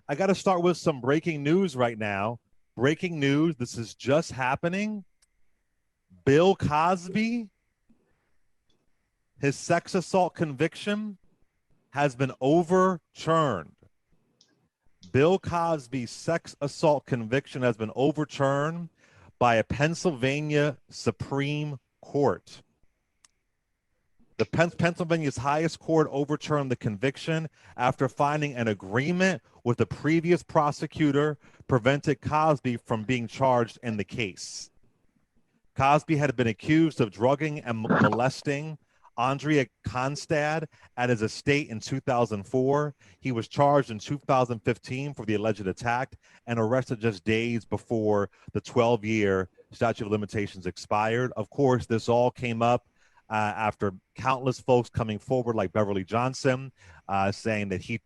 I got to start with some breaking news right now. Breaking news. This is just happening. Bill Cosby, his sex assault conviction has been overturned. Bill Cosby's sex assault conviction has been overturned by a Pennsylvania Supreme Court. The Pennsylvania's highest court overturned the conviction after finding an agreement with the previous prosecutor prevented Cosby from being charged in the case. Cosby had been accused of drugging and molesting Andrea Constad at his estate in 2004. He was charged in 2015 for the alleged attack and arrested just days before the 12-year statute of limitations expired. Of course, this all came up after countless folks coming forward, like Beverly Johnson, saying that he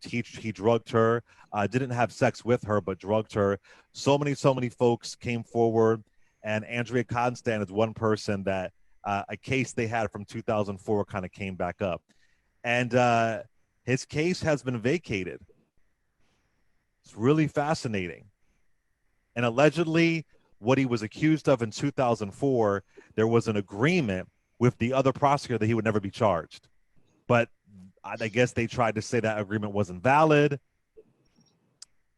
drugged her, didn't have sex with her, but drugged her. So many folks came forward, and Andrea Constad is one person that a case they had from 2004 kind of came back up, and his case has been vacated. It's really fascinating, and allegedly, what he was accused of in 2004, there was an agreement with the other prosecutor that he would never be charged. But I guess they tried to say that agreement wasn't valid.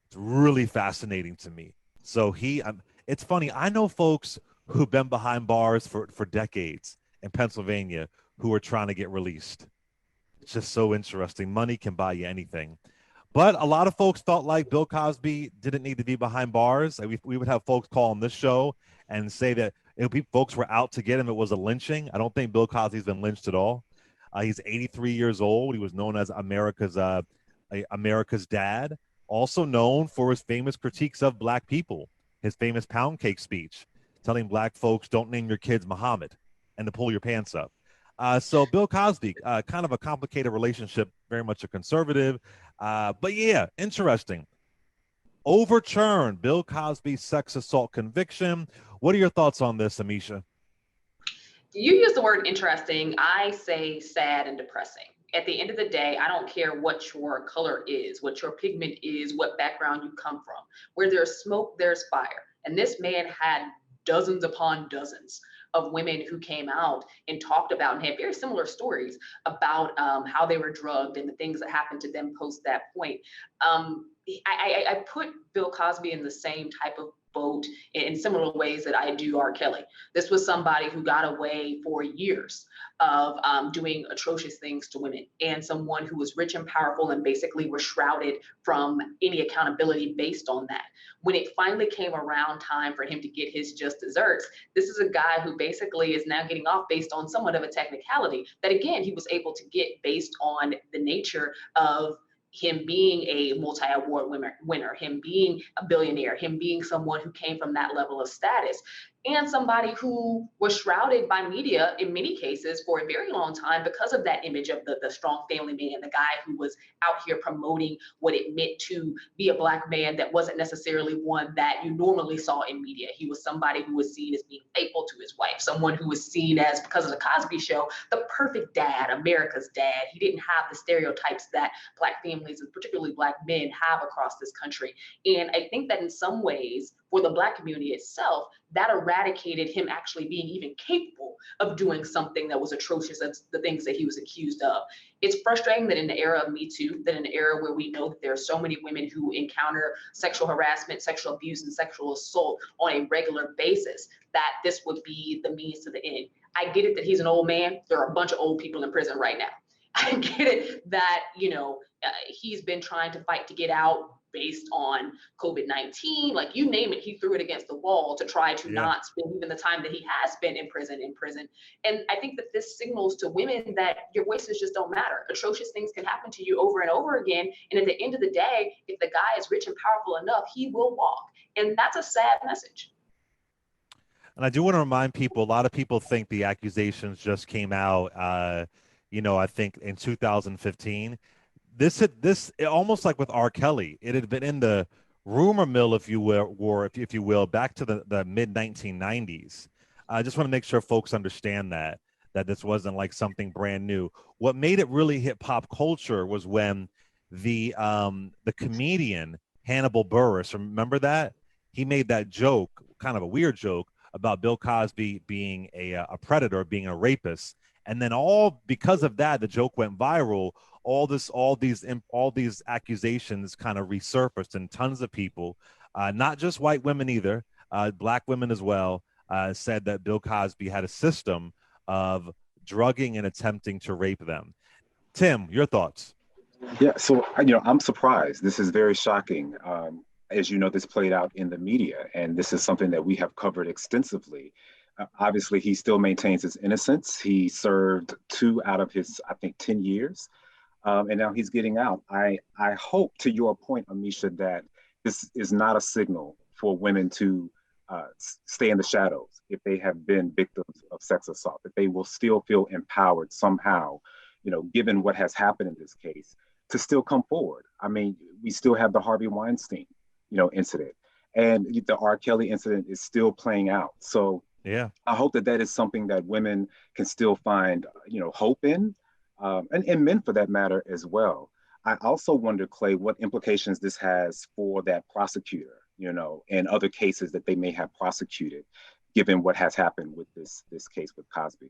It's really fascinating to me. So it's funny. I know folks who've been behind bars for decades in Pennsylvania who are trying to get released. It's just so interesting. Money can buy you anything. But a lot of folks felt like Bill Cosby didn't need to be behind bars. We would have folks call on this show and say that folks were out to get him. It was a lynching. I don't think Bill Cosby's been lynched at all. He's 83 years old. He was known as America's dad, also known for his famous critiques of black people, his famous pound cake speech, telling black folks, don't name your kids Muhammad and to pull your pants up. So Bill Cosby, kind of a complicated relationship, very much a conservative. But yeah, interesting. Overturned Bill Cosby's sex assault conviction. What are your thoughts on this, Amisha? You use the word interesting. I say sad and depressing. At the end of the day, I don't care what your color is, what your pigment is, what background you come from. Where there's smoke, there's fire. And this man had dozens upon dozens of women who came out and talked about and had very similar stories about how they were drugged and the things that happened to them post that point. I put Bill Cosby in the same type of boat in similar ways that I do R. Kelly. This was somebody who got away for years of doing atrocious things to women, and someone who was rich and powerful and basically was shrouded from any accountability based on that. When it finally came around time for him to get his just desserts, this is a guy who basically is now getting off based on somewhat of a technicality that, again, he was able to get based on the nature of him being a multi-award winner, him being a billionaire, him being someone who came from that level of status, and somebody who was shrouded by media in many cases for a very long time because of that image of the strong family man, the guy who was out here promoting what it meant to be a black man that wasn't necessarily one that you normally saw in media. He was somebody who was seen as being faithful to his wife, someone who was seen as, because of the Cosby Show, the perfect dad, America's dad. He didn't have the stereotypes that black families, and particularly black men, have across this country. And I think that in some ways, for the black community itself, that eradicated him actually being even capable of doing something that was atrocious as the things that he was accused of. It's frustrating that in the era of Me Too, that in an era where we know that there are so many women who encounter sexual harassment, sexual abuse, and sexual assault on a regular basis, that this would be the means to the end. I get it that he's an old man. There are a bunch of old people in prison right now. I get it that, he's been trying to fight to get out based on COVID-19, like you name it, he threw it against the wall to try to not spend even the time that he has spent in prison. And I think that this signals to women that your voices just don't matter. Atrocious things can happen to you over and over again. And at the end of the day, if the guy is rich and powerful enough, he will walk. And that's a sad message. And I do want to remind people, a lot of people think the accusations just came out, I think in 2015. This almost like with R. Kelly, it had been in the rumor mill, if you will, or if you will, back to the mid 1990s. I just want to make sure folks understand that this wasn't like something brand new. What made it really hit pop culture was when the comedian Hannibal Buress. Remember that? He made that joke, kind of a weird joke, about Bill Cosby being a predator, being a rapist. And then all because of that, the joke went viral. All these accusations kind of resurfaced, and tons of people, not just white women either, black women as well, said that Bill Cosby had a system of drugging and attempting to rape them. Tim, your thoughts? Yeah, so I'm surprised. This is very shocking. As you know, this played out in the media, and this is something that we have covered extensively. Obviously, he still maintains his innocence. He served 2 out of his, I think, 10 years, and now he's getting out. I hope, to your point, Amisha, that this is not a signal for women to stay in the shadows if they have been victims of sex assault, that they will still feel empowered somehow, given what has happened in this case, to still come forward. I mean, we still have the Harvey Weinstein, incident, and the R. Kelly incident is still playing out. So Yeah. I hope that that is something that women can still find, hope in, and men for that matter as well. I also wonder, Clay, what implications this has for that prosecutor, and other cases that they may have prosecuted, given what has happened with this case with Cosby.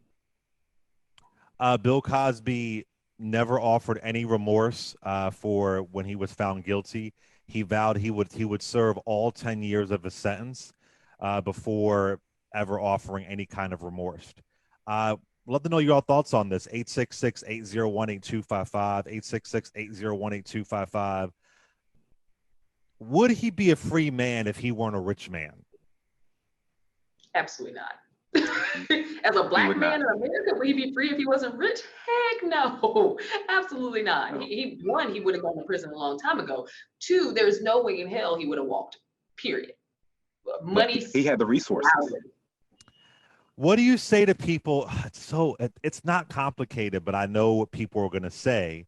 Bill Cosby never offered any remorse for when he was found guilty. He vowed he would serve all 10 years of his sentence before ever offering any kind of remorse. Love to know your thoughts on this. 866-801-8255, 866-801-8255. Would he be a free man if he weren't a rich man? Absolutely not. As a black man in America, would he be free if he wasn't rich? Heck no, absolutely not. No. One, he would have gone to prison a long time ago. Two, there's no way in hell he would have walked. Period. Money. He had the resources. What do you say to people? It's not complicated, but I know what people are going to say.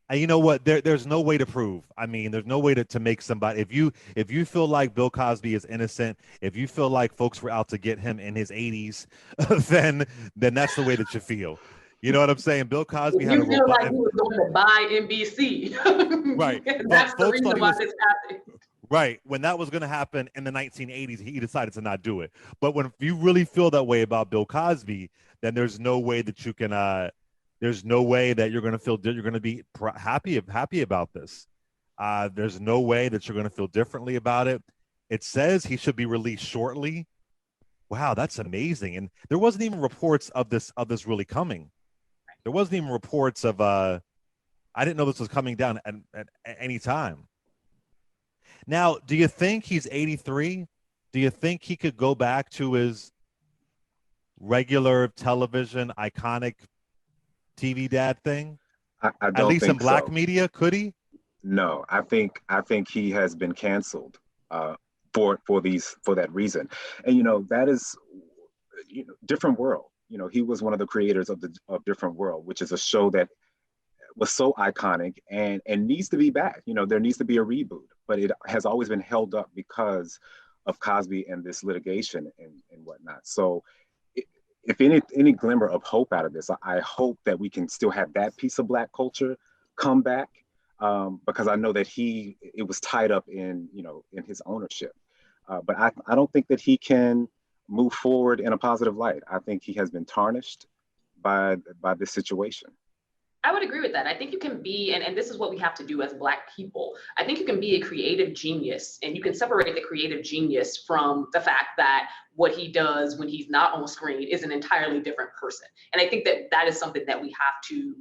And you know what? There's no way to prove. I mean, there's no way to make somebody. If you feel like Bill Cosby is innocent, if you feel like folks were out to get him in his 80s, then that's the way that you feel. You know what I'm saying? Bill Cosby had a feel like he was going to buy NBC. Right. That's the reason why this happened. Right. When that was going to happen in the 1980s, he decided to not do it. But when you really feel that way about Bill Cosby, then there's no way that you can. There's no way that you're going to feel you're going to be happy about this. There's no way that you're going to feel differently about it. It says he should be released shortly. Wow, that's amazing. And there wasn't even reports of this really coming. There wasn't even reports of. I didn't know this was coming down at any time. Now, do you think he's 83? Do you think he could go back to his regular television iconic TV dad thing? I don't At least think in black so. media, could he? No, I think he has been canceled for that reason, and that is different world. He was one of the creators of Different World, which is a show that was so iconic and needs to be back. There needs to be a reboot, but it has always been held up because of Cosby and this litigation and whatnot. So if any glimmer of hope out of this, I hope that we can still have that piece of Black culture come back, because I know that it was tied up in his ownership. But I don't think that he can move forward in a positive light. I think he has been tarnished by this situation. I would agree with that. I think you can be, and this is what we have to do as Black people. I think you can be a creative genius, and you can separate the creative genius from the fact that what he does when he's not on screen is an entirely different person. And I think that is something that we have to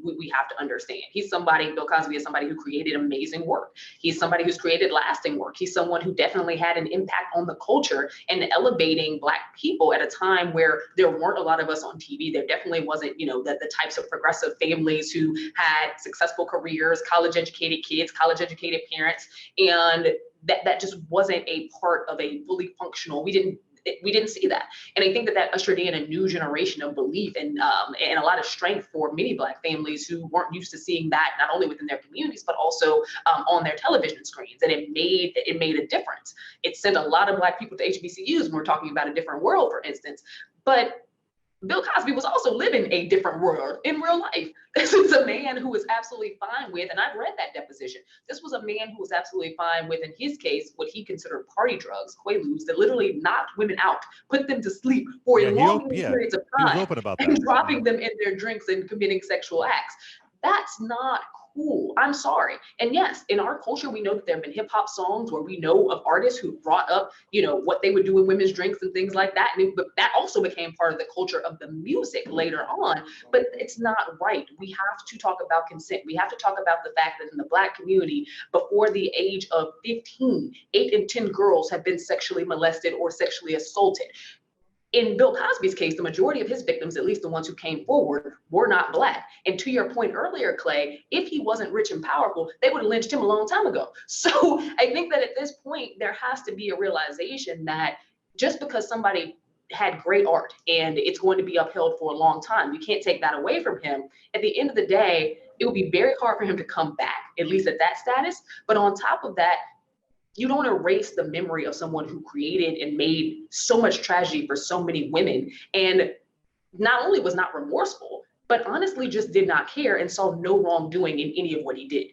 understand. Bill Cosby is somebody who created amazing work. He's somebody who's created lasting work. He's someone who definitely had an impact on the culture and elevating Black people at a time where there weren't a lot of us on TV. There definitely wasn't, the types of progressive families who had successful careers, college educated kids, college educated parents, and that just wasn't a part of a fully functional. We didn't see that, and I think that ushered in a new generation of belief and a lot of strength for many Black families who weren't used to seeing that, not only within their communities but also on their television screens. And it made a difference. It sent a lot of Black people to HBCUs when we're talking about a different world, for instance. But Bill Cosby was also living a different world in real life. This is a man who was absolutely fine with, and I've read that deposition. This was a man who was absolutely fine with, in his case, what he considered party drugs, quaaludes, that literally knocked women out, put them to sleep for Yeah, long periods of he was time, open about and that. dropping them in their drinks and committing sexual acts. That's not cool. I'm sorry. And yes, in our culture, we know that there have been hip hop songs where we know of artists who brought up, what they would do in women's drinks and things like that. But that also became part of the culture of the music later on. But it's not right. We have to talk about consent. We have to talk about the fact that in the Black community, before the age of 15, 8 in 10 girls have been sexually molested or sexually assaulted. In Bill Cosby's case, the majority of his victims, at least the ones who came forward, were not Black. And to your point earlier, Clay, if he wasn't rich and powerful, they would have lynched him a long time ago. So I think that at this point, there has to be a realization that just because somebody had great art and it's going to be upheld for a long time, you can't take that away from him. At the end of the day, it would be very hard for him to come back, at least at that status. But on top of that, you don't erase the memory of someone who created and made so much tragedy for so many women, and not only was not remorseful, but honestly just did not care and saw no wrongdoing in any of what he did.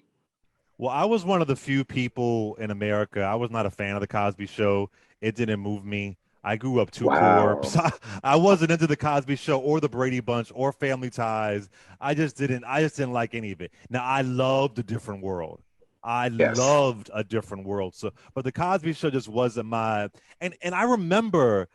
Well, I was one of the few people in America. I was not a fan of the Cosby Show. It didn't move me. I grew up too poor. Wow. So I wasn't into the Cosby Show or the Brady Bunch or Family Ties. I just didn't like any of it. Now I loved A Different World. I Yes. loved A Different World. So, but the Cosby Show just wasn't my. And I remember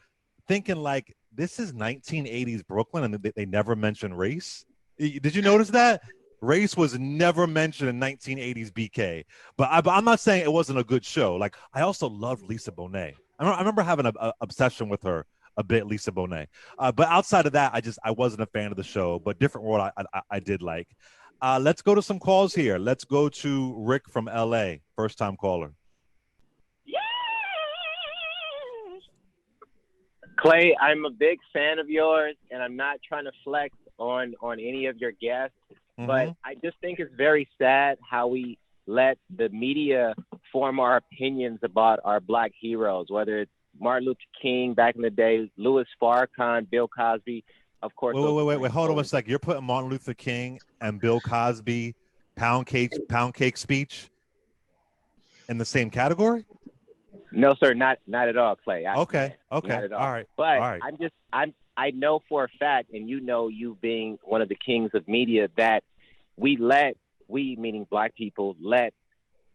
thinking like, this is 1980s Brooklyn, and they never mentioned race. Did you notice that? Race was never mentioned in 1980s BK. But I'm not saying it wasn't a good show. Like, I also loved Lisa Bonet. I remember having an obsession with her a bit, Lisa Bonet. But outside of that, I wasn't a fan of the show. But Different World, I did like. Let's go to some calls here. Let's go to Rick from LA, first time caller. Clay, I'm a big fan of yours, and I'm not trying to flex on any of your guests, but I just think it's very sad how we let the media form our opinions about our Black heroes, whether it's Martin Luther King back in the day, Louis Farrakhan, Bill Cosby, of course. Wait. Hold on a second. You're putting Martin Luther King and Bill Cosby pound cake speech in the same category? No, sir, not at all, Clay. Okay. Not at all. All right. But all right. I know for a fact, and you being one of the kings of media, that we meaning Black people,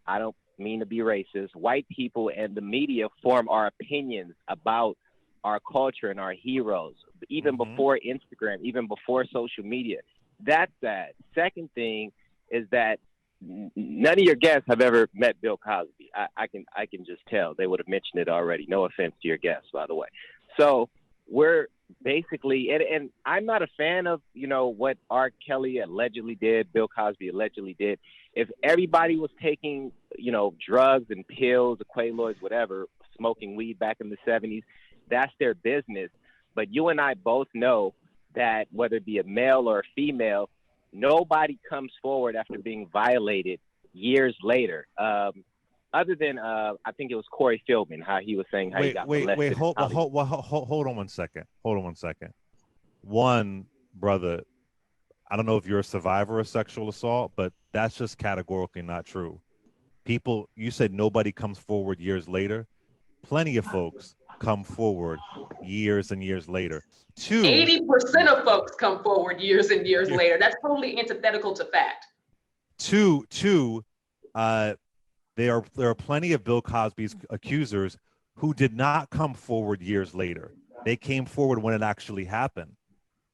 I don't mean to be racist, white people and the media form our opinions about our culture and our heroes, even before Instagram, even before social media. That's that. Second thing is that none of your guests have ever met Bill Cosby. I can just tell they would have mentioned it already. No offense to your guests, by the way. So we're basically, and I'm not a fan of, what R. Kelly allegedly did, Bill Cosby allegedly did. If everybody was taking, drugs and pills, the quaaludes, whatever, smoking weed back in the 70s, that's their business. But you and I both know that whether it be a male or a female, nobody comes forward after being violated years later. Other than I think it was Corey Feldman, how he was saying how he got molested. Hold on 1 second. Hold on 1 second. One, brother, I don't know if you're a survivor of sexual assault, but that's just categorically not true. People, you said nobody comes forward years later. Plenty of folks come forward years and years later. 80% of folks come forward years and years later. That's totally antithetical to fact. Two, there are plenty of Bill Cosby's accusers who did not come forward years later. They came forward when it actually happened.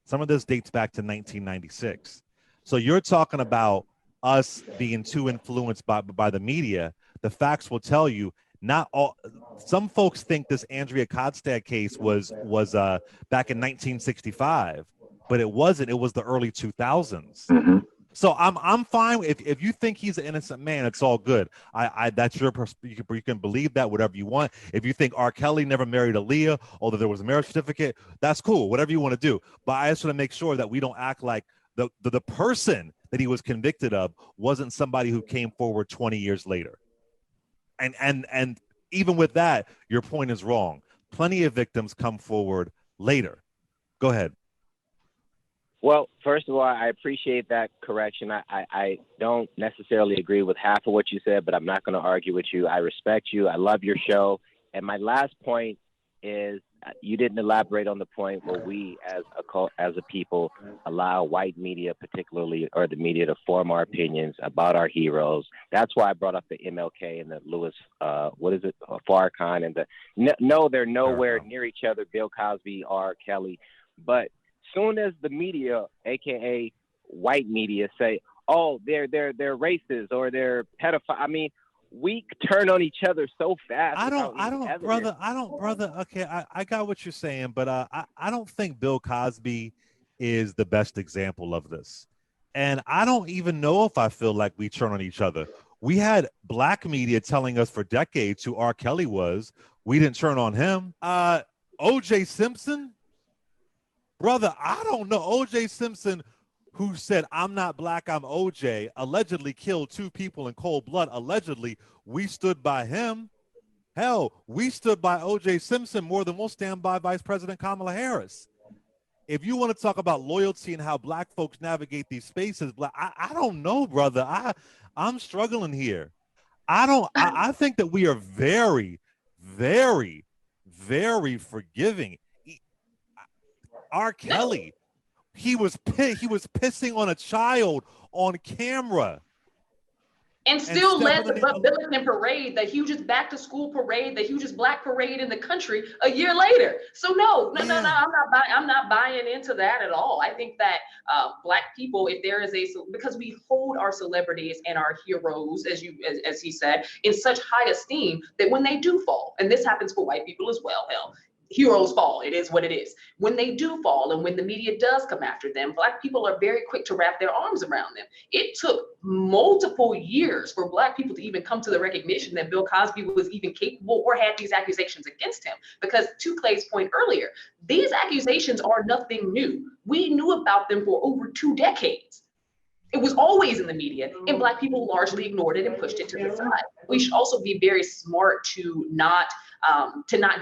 Some of this dates back to 1996. So you're talking about us being too influenced by the media. The facts will tell you not all. Some folks think this Andrea Kodstad case was back in 1965, but it wasn't. It was the early 2000s. So I'm fine if you think he's an innocent man, it's all good. I that's your perspective. You can believe that whatever you want. If you think R. Kelly never married Aaliyah, although there was a marriage certificate, that's cool. Whatever you want to do. But I just want to make sure that we don't act like the person that he was convicted of wasn't somebody who came forward 20 years later. And even with that, your point is wrong. Plenty of victims come forward later. Go ahead. Well, first of all, I appreciate that correction. I don't necessarily agree with half of what you said, but I'm not going to argue with you. I respect you. I love your show. And my last point is you didn't elaborate on the point where we as a people allow white media particularly, or the media, to form our opinions about our heroes. That's why I brought up the MLK and the Louis, Farrakhan, and no, they're nowhere near each other, Bill Cosby, R. Kelly. But soon as the media, aka white media, say, "Oh, they're racist or they're pedophile," I mean, we turn on each other so fast. I don't, brother. Okay, I got what you're saying, but I don't think Bill Cosby is the best example of this. And I don't even know if I feel like we turn on each other. We had black media telling us for decades who R. Kelly was. We didn't turn on him. O.J. Simpson, brother, I don't know. O.J. Simpson, who said, "I'm not black, I'm OJ," allegedly killed 2 people in cold blood. Allegedly, we stood by him. Hell, we stood by O.J. Simpson more than we'll stand by Vice President Kamala Harris. If you want to talk about loyalty and how black folks navigate these spaces, I don't know, brother. I'm struggling here. I think that we are very, very, very forgiving. R. Kelly, he was pissing on a child on camera. And still led the Billiken parade, the hugest back to school parade, the hugest black parade in the country a year later. So no, I'm not buying into that at all. I think that black people, if there is because we hold our celebrities and our heroes, as he said, in such high esteem that when they do fall, and this happens for white people as well, hell, heroes fall. It is what it is. When they do fall and when the media does come after them, black people are very quick to wrap their arms around them. It took multiple years for black people to even come to the recognition that Bill Cosby was even capable or had these accusations against him. Because to Clay's point earlier, these accusations are nothing new. We knew about them for over 2 decades. It was always in the media, and black people largely ignored it and pushed it to the side. We should also be very smart to not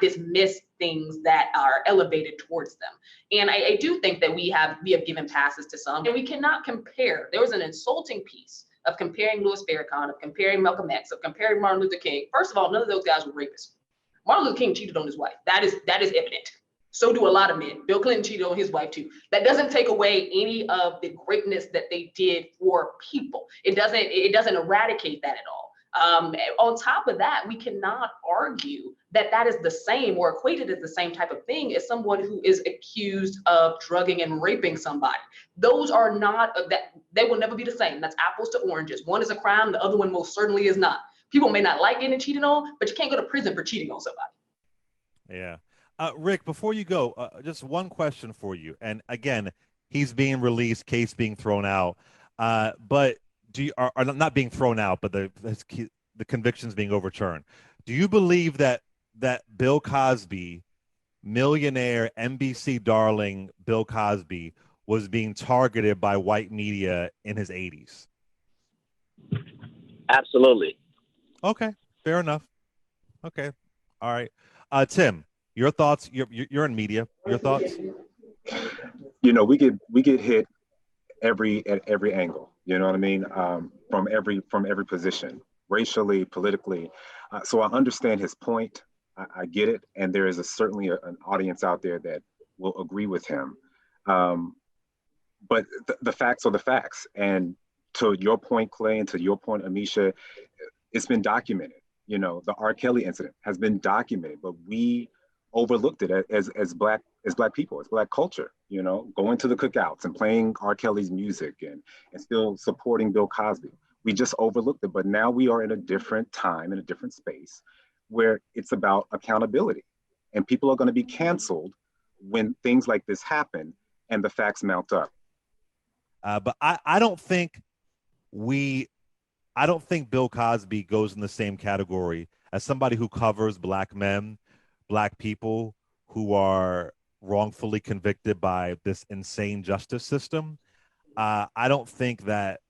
dismiss things that are elevated towards them. And I do think that we have given passes to some, and we cannot compare. There was an insulting piece of comparing Louis Farrakhan, of comparing Malcolm X, of comparing Martin Luther King. First of all, none of those guys were rapists. Martin Luther King cheated on his wife. That is evident. So do a lot of men. Bill Clinton cheated on his wife too. That doesn't take away any of the greatness that they did for people. It doesn't eradicate that at all. On top of that, we cannot argue that is the same or equated as the same type of thing as someone who is accused of drugging and raping somebody. Those are not they will never be the same. That's apples to oranges. One is a crime, the other one most certainly is not. People may not like getting cheated on, but you can't go to prison for cheating on somebody. Yeah. Rick, before you go, just one question for you. And again, he's being released, case being thrown out. But are not being thrown out, but the convictions being overturned. Do you believe that Bill Cosby, millionaire NBC darling Bill Cosby, was being targeted by white media in his 80s? Absolutely. Okay, fair enough. Okay, all right. Tim, your thoughts? You're in media. Your thoughts? You know, we get hit at every angle. You know what I mean? From every position, racially, politically. So I understand his point. I get it, and there is certainly an audience out there that will agree with him. But the facts are the facts, and to your point, Clay, and to your point, Amisha, it's been documented. You know, the R. Kelly incident has been documented, but we overlooked it as black people, as black culture. You know, going to the cookouts and playing R. Kelly's music and still supporting Bill Cosby. We just overlooked it, but now we are in a different time, in a different space, where it's about accountability, and people are going to be canceled when things like this happen and the facts mount up. But I don't think Bill Cosby goes in the same category as somebody who covers black men, black people who are wrongfully convicted by this insane justice system. I don't think that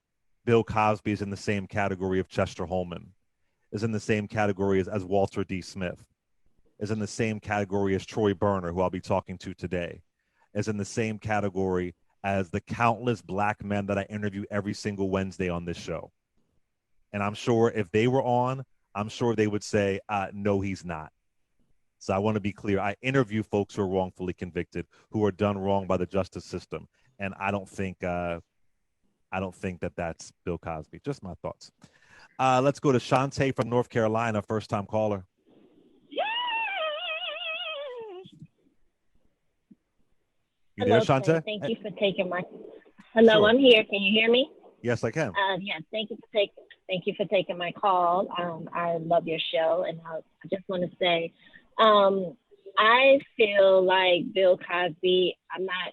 Bill Cosby is in the same category of Chester Holman, is in the same category as Walter D. Smith, is in the same category as Troy Berner, who I'll be talking to today, is in the same category as the countless black men that I interview every single Wednesday on this show. And I'm sure if they were on, I'm sure they would say, no, he's not. So I want to be clear. I interview folks who are wrongfully convicted, who are done wrong by the justice system. And I don't think that that's Bill Cosby. Just my thoughts. Let's go to Shantae from North Carolina, first-time caller. You there, Hello, Shantae? Thank you for taking my. Hello, Sure. I'm here. Can you hear me? Yes, I can. Yes. Thank you for taking my call. I love your show, and I just want to say, I feel like Bill Cosby. I'm not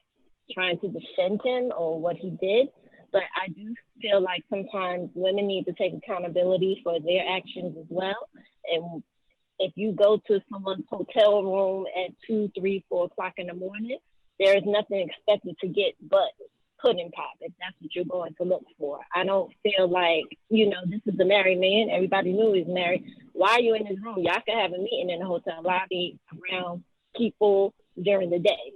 trying to defend him or what he did, but I do feel like sometimes women need to take accountability for their actions as well. And if you go to someone's hotel room at 2, 3, 4 o'clock in the morning, there is nothing expected to get but pudding pop if that's what you're going to look for. I don't feel like, this is a married man. Everybody knew he was married. Why are you in this room? Y'all can have a meeting in the hotel lobby around people during the day,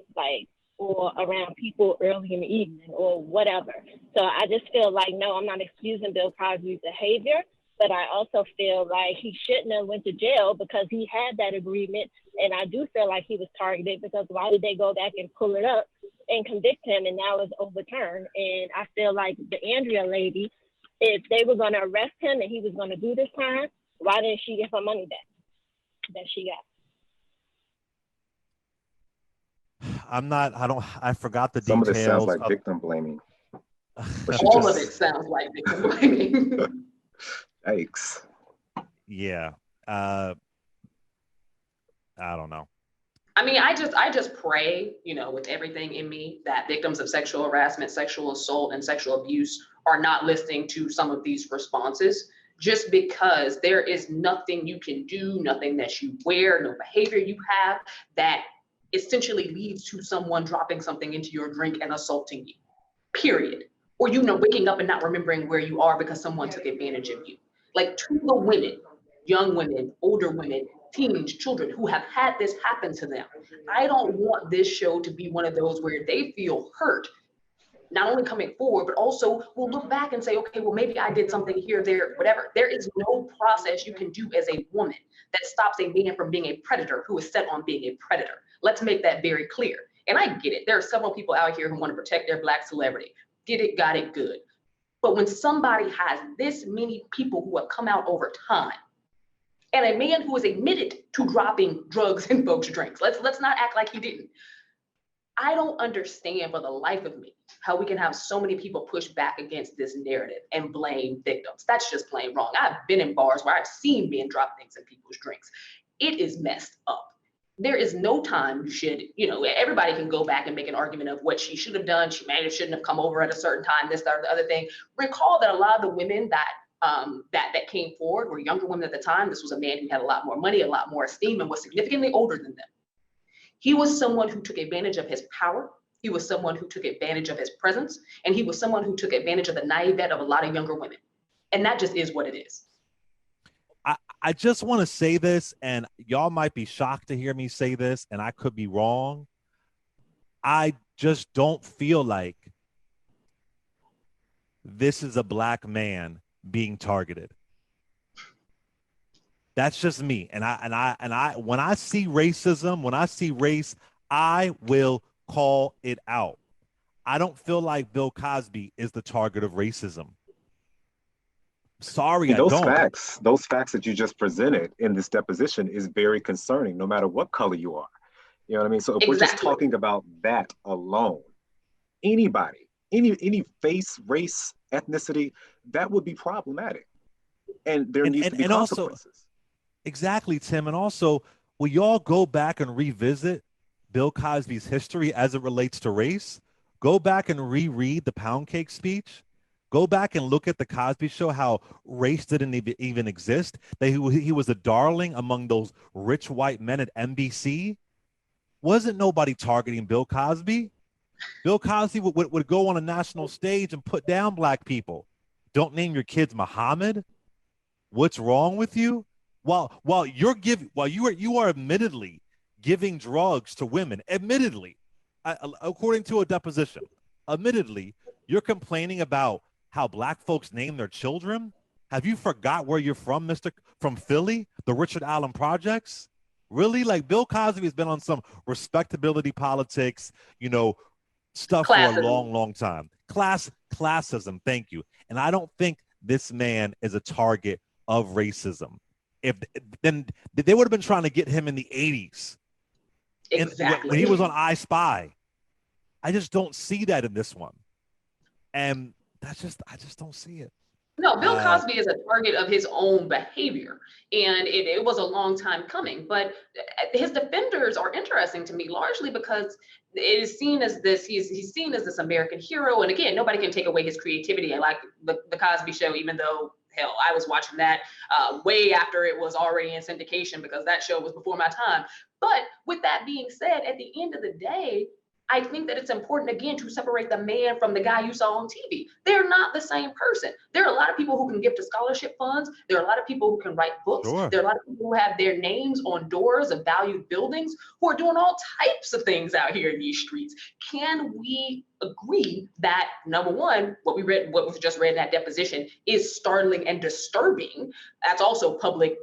or around people early in the evening or whatever. So I just feel like, no, I'm not excusing Bill Cosby's behavior, but I also feel like he shouldn't have went to jail because he had that agreement. And I do feel like he was targeted because why did they go back and pull it up and convict him, and now it's overturned? And I feel like the Andrea lady, if they were going to arrest him and he was going to do this time, why didn't she get her money back that she got? I forgot the Some details. of this sounds like victim blaming. All of it sounds like victim blaming. Yikes. Yeah. I don't know. I mean, I just pray, with everything in me, that victims of sexual harassment, sexual assault, and sexual abuse are not listening to some of these responses, just because there is nothing you can do, nothing that you wear, no behavior you have that essentially leads to someone dropping something into your drink and assaulting you, period. Or, waking up and not remembering where you are because someone took advantage of you. Like, to the women, young women, older women, teens, children who have had this happen to them, I don't want this show to be one of those where they feel hurt, not only coming forward, but also will look back and say, okay, well, maybe I did something here, there, whatever. There is no process you can do as a woman that stops a man from being a predator who is set on being a predator. Let's make that very clear. And I get it. There are several people out here who want to protect their Black celebrity. Get it, got it, good. But when somebody has this many people who have come out over time, and a man who is admitted to dropping drugs in folks' drinks, let's not act like he didn't. I don't understand for the life of me how we can have so many people push back against this narrative and blame victims. That's just plain wrong. I've been in bars where I've seen men drop things in people's drinks. It is messed up. There is no time you should, everybody can go back and make an argument of what she should have done. She may or shouldn't have come over at a certain time, this, that, or the other thing. Recall that a lot of the women that came forward were younger women at the time. This was a man who had a lot more money, a lot more esteem, and was significantly older than them. He was someone who took advantage of his power. He was someone who took advantage of his presence. And he was someone who took advantage of the naivete of a lot of younger women. And that just is what it is. I just want to say this, and y'all might be shocked to hear me say this, and I could be wrong. I just don't feel like this is a Black man being targeted. That's just me. And I when I see racism, when I see race, I will call it out. I don't feel like Bill Cosby is the target of racism. Sorry, I don't. Those facts that you just presented in this deposition is very concerning, no matter what color you are. You know what I mean? So if we're just talking about that alone, anybody, any face, race, ethnicity, that would be problematic. And there needs to be consequences. Also, exactly, Tim. And also, will y'all go back and revisit Bill Cosby's history as it relates to race? Go back and reread the pound cake speech. Go back and look at the Cosby Show, how race didn't even exist. That he was a darling among those rich white men at NBC. Wasn't nobody targeting Bill Cosby. Bill Cosby would go on a national stage and put down Black people. Don't name your kids Muhammad. What's wrong with you? While you are admittedly giving drugs to women, admittedly, according to a deposition, admittedly, you're complaining about how black folks name their children. Have you forgot where you're from, Mr. From Philly, the Richard Allen Projects? Really? Like Bill Cosby has been on some respectability politics, stuff for a Classism. long, long time. Classism. Thank you. And I don't think this man is a target of racism. If then they would have been trying to get him in the 80s. Exactly. When he was on I Spy. I just don't see that in this one. And I just don't see it. No, Bill Cosby is a target of his own behavior, and it was a long time coming. But his defenders are interesting to me, largely because it is seen as this. He's seen as this American hero, and again, nobody can take away his creativity. I like the Cosby Show, even though hell, I was watching that way after it was already in syndication because that show was before my time. But with that being said, at the end of the day, I think that it's important, again, to separate the man from the guy you saw on TV. They're not the same person. There are a lot of people who can give to scholarship funds. There are a lot of people who can write books. Sure. There are a lot of people who have their names on doors of valued buildings who are doing all types of things out here in these streets. Can we agree that, number one, what was just read in that deposition is startling and disturbing? That's also publicly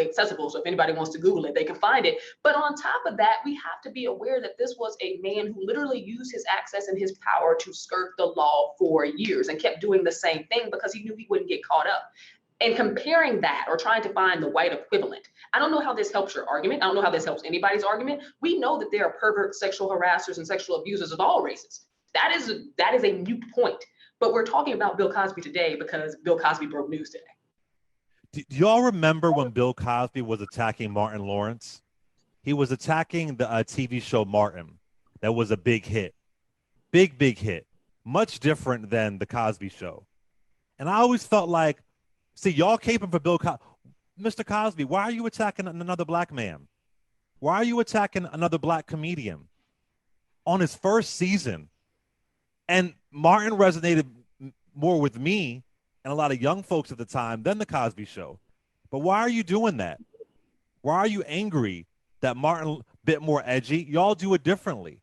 accessible. So if anybody wants to Google it, they can find it. But on top of that, we have to be aware that this was a man who literally used his access and his power to skirt the law for years and kept doing the same thing because he knew he wouldn't get caught up. And comparing that or trying to find the white equivalent, I don't know how this helps your argument. I don't know how this helps anybody's argument. We know that there are perverts, sexual harassers, and sexual abusers of all races. That is a moot point. But we're talking about Bill Cosby today because Bill Cosby broke news today. Do y'all remember when Bill Cosby was attacking Martin Lawrence? He was attacking the TV show Martin. That was a big hit. Big hit. Much different than the Cosby Show. And I always felt like, see, y'all caping for Bill Cosby. Mr. Cosby, why are you attacking another black man? Why are you attacking another black comedian on his first season? And Martin resonated more with me and a lot of young folks at the time than the Cosby Show. But why are you doing that? Why are you angry that Martin a bit more edgy? Y'all do it differently.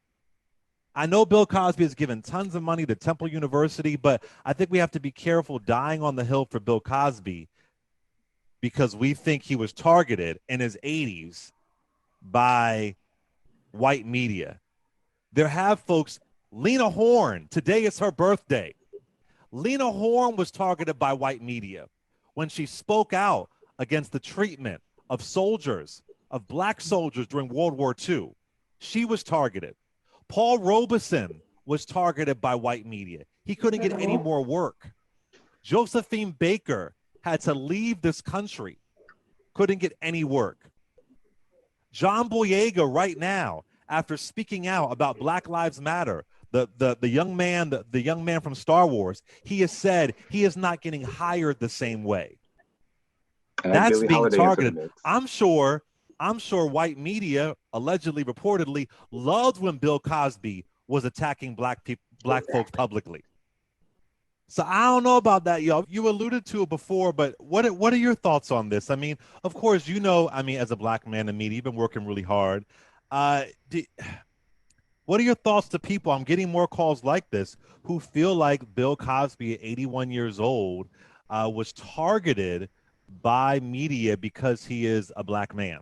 I know Bill Cosby has given tons of money to Temple University, but I think we have to be careful dying on the hill for Bill Cosby because we think he was targeted in his 80s by white media. There have folks, Lena Horne, today is her birthday. Lena Horne was targeted by white media when she spoke out against the treatment of soldiers, of black soldiers during World War II. She was targeted. Paul Robeson was targeted by white media. He couldn't get any more work. Josephine Baker had to leave this country, couldn't get any work. John Boyega right now, after speaking out about Black Lives Matter, the young man from Star Wars, he has said he is not getting hired the same way. That's Billie being Holiday targeted. I'm sure white media allegedly, reportedly, loved when Bill Cosby was attacking black folks publicly. So I don't know about that, y'all. You alluded to it before, but what are your thoughts on this? I mean, of course, as a black man in media, you've been working really hard. What are your thoughts to people? I'm getting more calls like this who feel like Bill Cosby at 81 years old was targeted by media because he is a black man.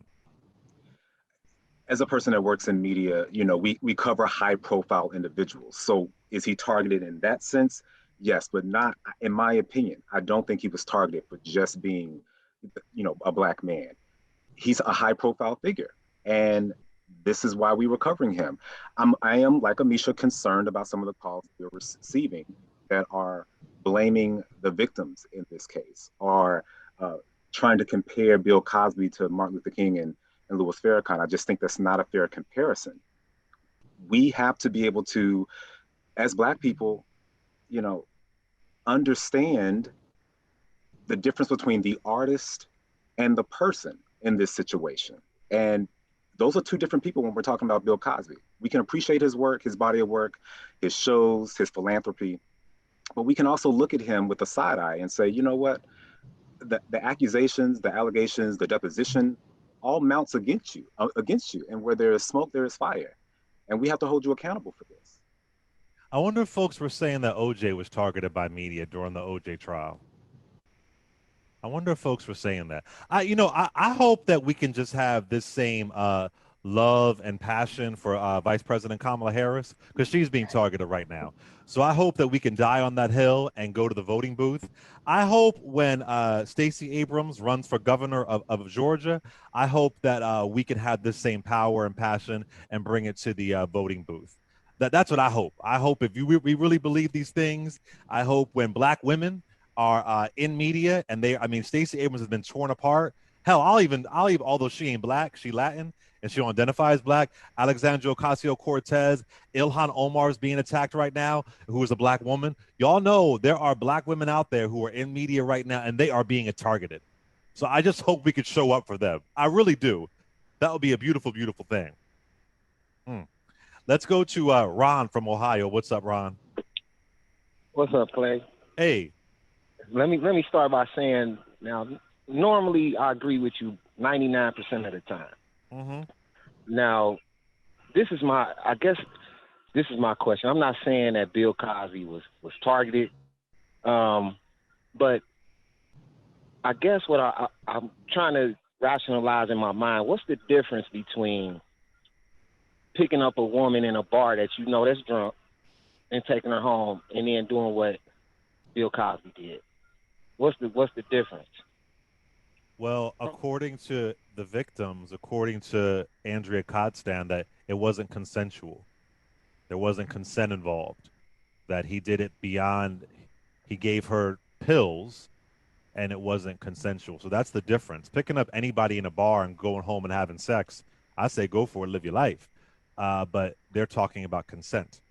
As a person that works in media, we cover high profile individuals. So is he targeted in that sense? Yes, but not, in my opinion. I don't think he was targeted for just being, a black man. He's a high profile figure. And this is why we were covering him. I am, like Amisha, concerned about some of the calls we're receiving that are blaming the victims in this case, or trying to compare Bill Cosby to Martin Luther King and Louis Farrakhan. I just think that's not a fair comparison. We have to be able to, as Black people, understand the difference between the artist and the person in this situation. And those are two different people when we're talking about Bill Cosby. We can appreciate his work, his body of work, his shows, his philanthropy, but we can also look at him with a side eye and say, you know what? The accusations, the allegations, the deposition, all mounts against you. And where there is smoke, there is fire. And we have to hold you accountable for this. I wonder if folks were saying that OJ was targeted by media during the OJ trial. I wonder if folks were saying that. I hope that we can just have this same love and passion for Vice President Kamala Harris, because she's being targeted right now. So I hope that we can die on that hill and go to the voting booth. I hope when Stacey Abrams runs for governor of Georgia, I hope that we can have this same power and passion and bring it to the voting booth. That's what I hope. I hope if we really believe these things, I hope when black women are in media and I mean, Stacey Abrams has been torn apart. Hell, although she ain't black, she Latin and she don't identify as black. Alexandria Ocasio-Cortez, Ilhan Omar is being attacked right now, who is a black woman. Y'all know there are black women out there who are in media right now and they are being targeted. So I just hope we could show up for them. I really do. That would be a beautiful, beautiful thing. Let's go to Ron from Ohio. What's up, Ron? What's up, Clay? Hey. Let me start by saying, now, normally I agree with you 99% of the time. Mm-hmm. Now, I guess this is my question. I'm not saying that Bill Cosby was targeted, but I guess what I'm trying to rationalize in my mind, what's the difference between picking up a woman in a bar that you know that's drunk and taking her home and then doing what Bill Cosby did? What's the difference? Well, according to the victims, according to Andrea Codstan, that it wasn't consensual. There wasn't consent involved. That he did it beyond, he gave her pills and it wasn't consensual. So that's the difference. Picking up anybody in a bar and going home and having sex, I say go for it, live your life. But they're talking about consent.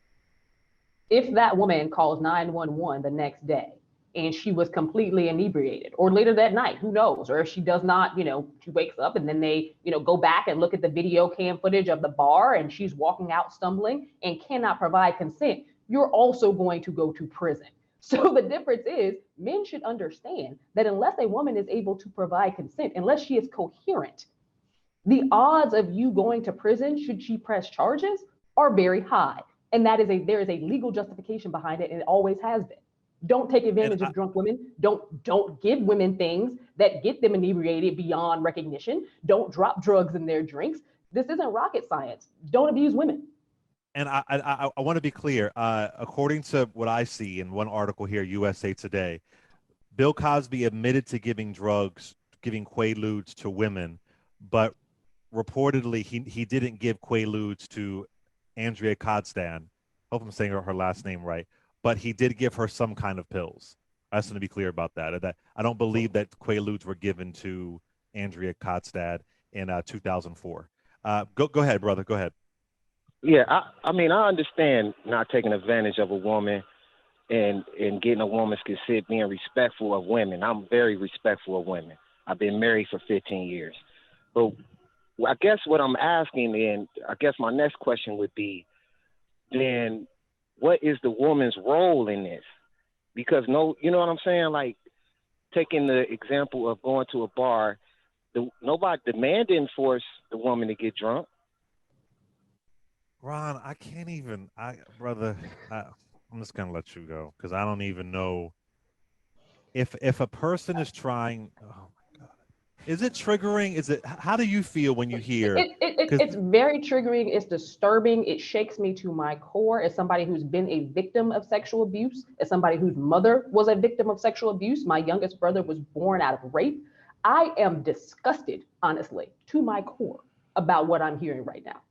If that woman calls 911 the next day and she was completely inebriated, or later that night, who knows, or if she does not, she wakes up and then they, go back and look at the video cam footage of the bar and she's walking out stumbling and cannot provide consent, you're also going to go to prison. So the difference is men should understand that unless a woman is able to provide consent, unless she is coherent, the odds of you going to prison should she press charges are very high. And there is a legal justification behind it, and it always has been. Don't take advantage of drunk women. Don't give women things that get them inebriated beyond recognition. Don't drop drugs in their drinks. This isn't rocket science. Don't abuse women. And I want to be clear. According to what I see in one article here, USA Today, Bill Cosby admitted to giving Quaaludes to women, but reportedly he didn't give Quaaludes to Andrea Codstan. Hope I'm saying her last name right. But he did give her some kind of pills. I just want to be clear about that. That I don't believe that Quaaludes were given to Andrea Codstan in 2004. Go ahead, brother. Go ahead. Yeah, I mean, I understand not taking advantage of a woman and getting a woman's consent, being respectful of women. I'm very respectful of women. I've been married for 15 years. But I guess what I'm asking, and I guess my next question would be, then what is the woman's role in this? Because you know what I'm saying? Like, taking the example of going to a bar, the man didn't force the woman to get drunk. Ron, I can't even, brother, I'm just gonna let you go because I don't even know if a person is trying. Oh my God, is it triggering? Is it? How do you feel when you hear? It's very triggering. It's disturbing. It shakes me to my core as somebody who's been a victim of sexual abuse, as somebody whose mother was a victim of sexual abuse. My youngest brother was born out of rape. I am disgusted, honestly, to my core about what I'm hearing right now,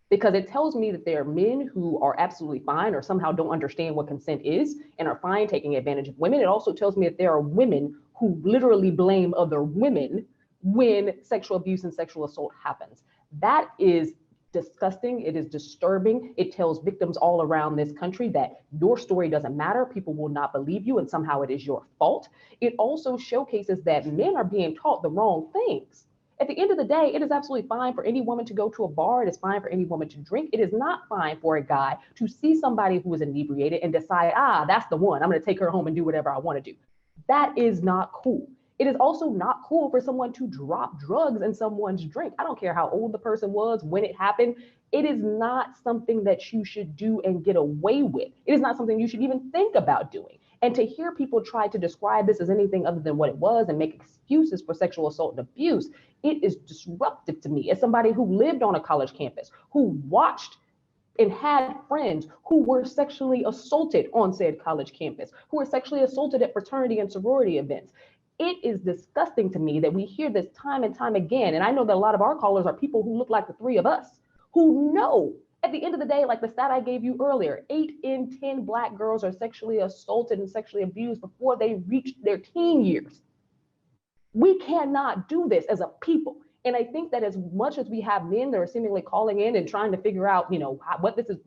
because it tells me that there are men who are absolutely fine or somehow don't understand what consent is and are fine taking advantage of women. It also tells me that there are women who literally blame other women when sexual abuse and sexual assault happens. That is disgusting. It is disturbing. It tells victims all around this country that your story doesn't matter. People will not believe you, and somehow it is your fault. It also showcases that men are being taught the wrong things. At the end of the day, it is absolutely fine for any woman to go to a bar. It is fine for any woman to drink. It is not fine for a guy to see somebody who is inebriated and decide, that's the one. I'm going to take her home and do whatever I want to do. That is not cool. It is also not cool for someone to drop drugs in someone's drink. I don't care how old the person was, when it happened. It is not something that you should do and get away with. It is not something you should even think about doing. And to hear people try to describe this as anything other than what it was and make excuses for sexual assault and abuse, it is disruptive to me as somebody who lived on a college campus, who watched and had friends who were sexually assaulted on said college campus, who were sexually assaulted at fraternity and sorority events. It is disgusting to me that we hear this time and time again. And I know that a lot of our callers are people who look like the three of us, who know at the end of the day, like the stat I gave you earlier, 8 in 10 Black girls are sexually assaulted and sexually abused before they reach their teen years. We cannot do this as a people. And I think that as much as we have men that are seemingly calling in and trying to figure out,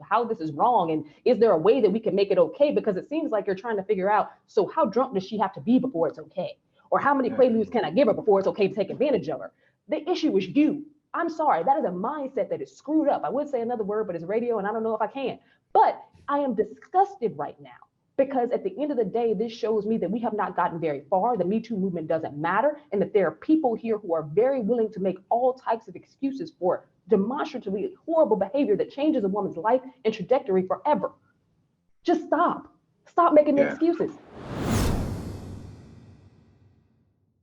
how this is wrong, and is there a way that we can make it okay? Because it seems like you're trying to figure out, so how drunk does she have to be before it's okay? Or how many Quaaludes can I give her before it's okay to take advantage of her? The issue is you. I'm sorry, that is a mindset that is screwed up. I would say another word, but it's radio and I don't know if I can. But I am disgusted right now because at the end of the day, this shows me that we have not gotten very far. The Me Too movement doesn't matter, and that there are people here who are very willing to make all types of excuses for demonstratively horrible behavior that changes a woman's life and trajectory forever. Just stop. Stop making the excuses.